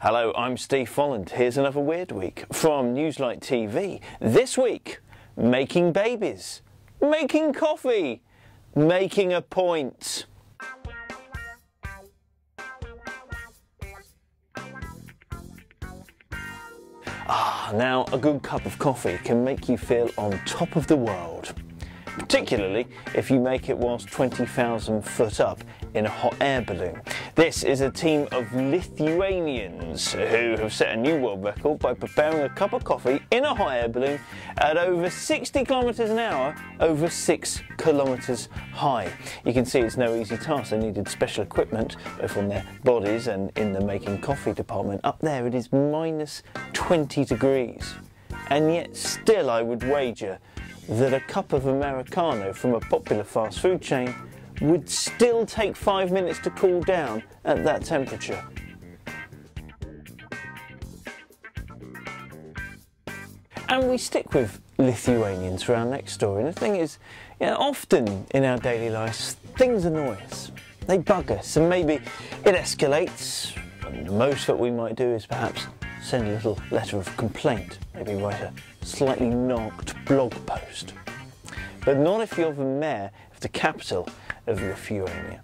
Hello, I'm Steve Folland. Here's another Weird Week from Newslight TV. This week, making babies, making coffee, making a point. Now a good cup of coffee can make you feel on top of the world, particularly if you make it whilst 20,000 foot up in a hot air balloon. This is a team of Lithuanians who have set a new world record by preparing a cup of coffee in a hot air balloon at over 60 kilometers an hour, over 6 kilometers high. You can see it's no easy task. They needed special equipment both on their bodies and in the making coffee department. Up there it is minus 20 degrees, and yet still I would wager that a cup of Americano from a popular fast food chain would still take 5 minutes to cool down at that temperature. And we stick with Lithuanians for our next story. And the thing is, often in our daily lives, things annoy us. They bug us, and maybe it escalates. And the most that we might do is perhaps send a little letter of complaint, maybe write a slightly knocked blog post. But not if you're the mayor of the capital of Lithuania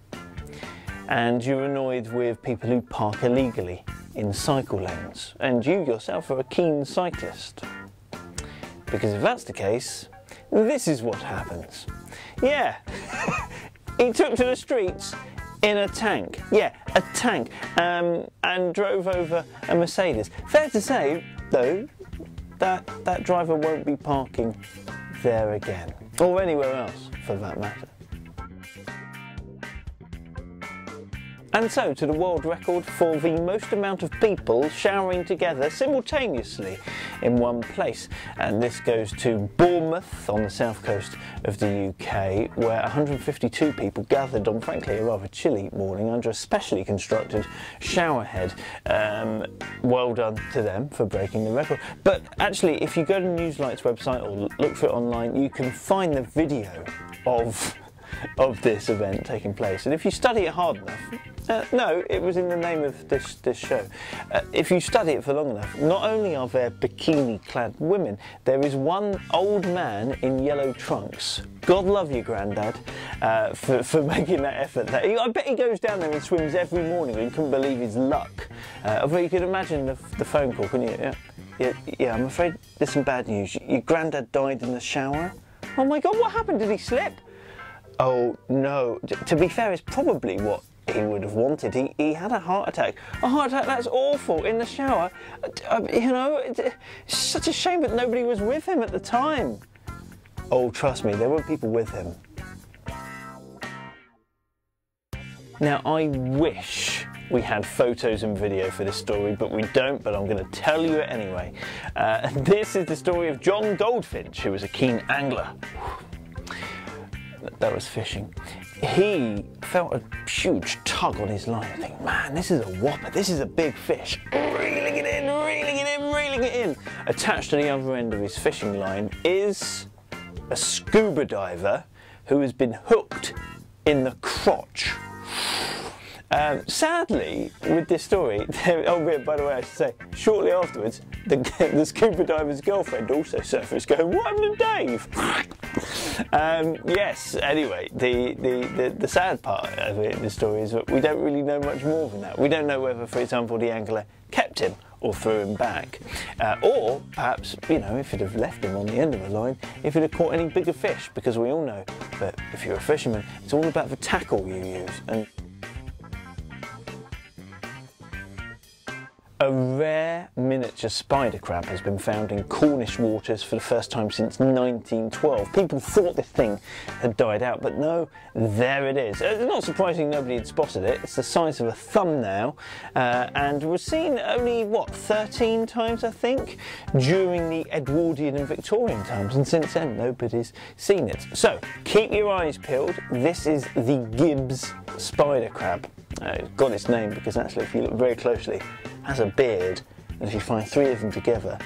and you're annoyed with people who park illegally in cycle lanes and you yourself are a keen cyclist. Because if that's the case, this is what happens. Yeah, he took to the streets in a tank. Yeah, a tank, and drove over a Mercedes. Fair to say, though, that driver won't be parking there again, or anywhere else for that matter. And so to the world record for the most amount of people showering together simultaneously in one place. And this goes to Bournemouth on the south coast of the UK, where 152 people gathered on frankly a rather chilly morning under a specially constructed shower head. Well done to them for breaking the record. But actually, if you go to Newslight's website or look for it online, you can find the video of this event taking place. And if you study it hard enough, no, it was in the name of this show. If you study it for long enough, not only are there bikini-clad women, there is one old man in yellow trunks. God love you, Grandad, for making that effort. I bet he goes down there and swims every morning and couldn't believe his luck. Although you could imagine the phone call, couldn't you? Yeah, I'm afraid there's some bad news. Your Grandad died in the shower. Oh my God, what happened? Did he slip? Oh no, to be fair, it's probably what he would have wanted. He had a heart attack. A heart attack, that's awful, in the shower. It's such a shame that nobody was with him at the time. Oh, trust me, there were people with him. Now, I wish we had photos and video for this story, but we don't, but I'm going to tell you it anyway. This is the story of John Goldfinch, who was a keen angler. That was fishing. He felt a huge tug on his line. I think, man, this is a whopper. This is a big fish. Reeling it in, reeling it in, reeling it in. Attached to the other end of his fishing line is a scuba diver who has been hooked in the crotch. Sadly, with this story, by the way, I should say, shortly afterwards, the scuba diver's girlfriend also surfaced going, "What happened to Dave?" Yes, anyway, the sad part of the story is that we don't really know much more than that. We don't know whether, for example, the angler kept him or threw him back. Or perhaps, if it had left him on the end of the line, if it had caught any bigger fish, because we all know that if you're a fisherman, it's all about the tackle you use. And a rare miniature spider crab has been found in Cornish waters for the first time since 1912. People thought this thing had died out, but no, there it is. Not surprising nobody had spotted it. It's the size of a thumbnail and was seen only, 13 times, I think, during the Edwardian and Victorian times, and since then nobody's seen it. So, keep your eyes peeled. This is the Gibbs spider crab. It's got its name because actually, if you look very closely, has a beard, and if you find three of them together,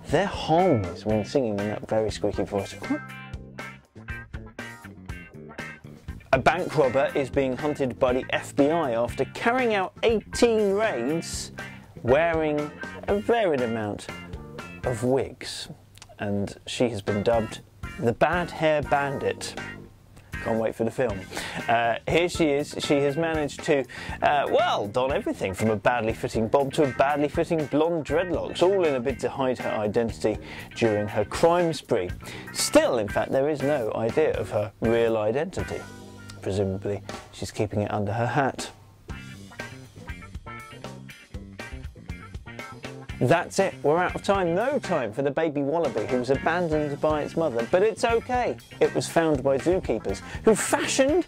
they're harmless when singing in that very squeaky voice. A bank robber is being hunted by the FBI after carrying out 18 raids wearing a varied amount of wigs, and she has been dubbed the Bad Hair Bandit. Can't wait for the film. Here she is. She has managed to, well, don everything from a badly fitting bob to a badly fitting blonde dreadlocks, all in a bid to hide her identity during her crime spree. Still, in fact, there is no idea of her real identity. Presumably, she's keeping it under her hat. That's it, we're out of time. No time for the baby wallaby who was abandoned by its mother, but it's okay. It was found by zookeepers who fashioned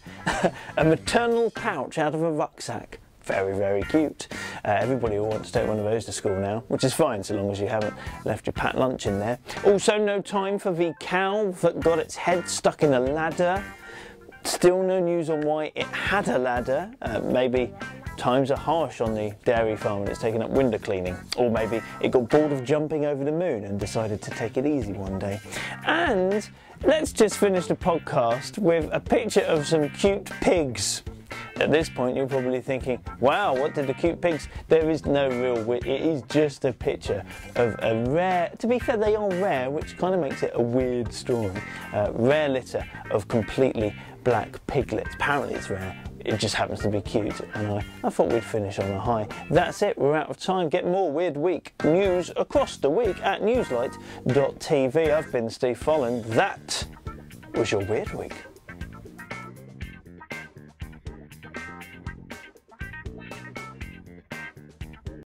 a maternal pouch out of a rucksack. Very, very cute. Everybody will want to take one of those to school now, which is fine so long as you haven't left your packed lunch in there. Also no time for the cow that got its head stuck in a ladder. Still no news on why it had a ladder. Maybe times are harsh on the dairy farm and it's taken up window cleaning. Or maybe it got bored of jumping over the moon and decided to take it easy one day. And let's just finish the podcast with a picture of some cute pigs. At this point you're probably thinking, wow, what did the cute pigs... There is no real... It is just a picture of a rare... To be fair, they are rare, which kind of makes it a weird story. Rare litter of completely black piglets. Apparently it's rare. It just happens to be cute, and I thought we'd finish on a high. That's it, we're out of time. Get more Weird Week news across the week at newslight.tv. I've been Steve Folland. That was your Weird Week.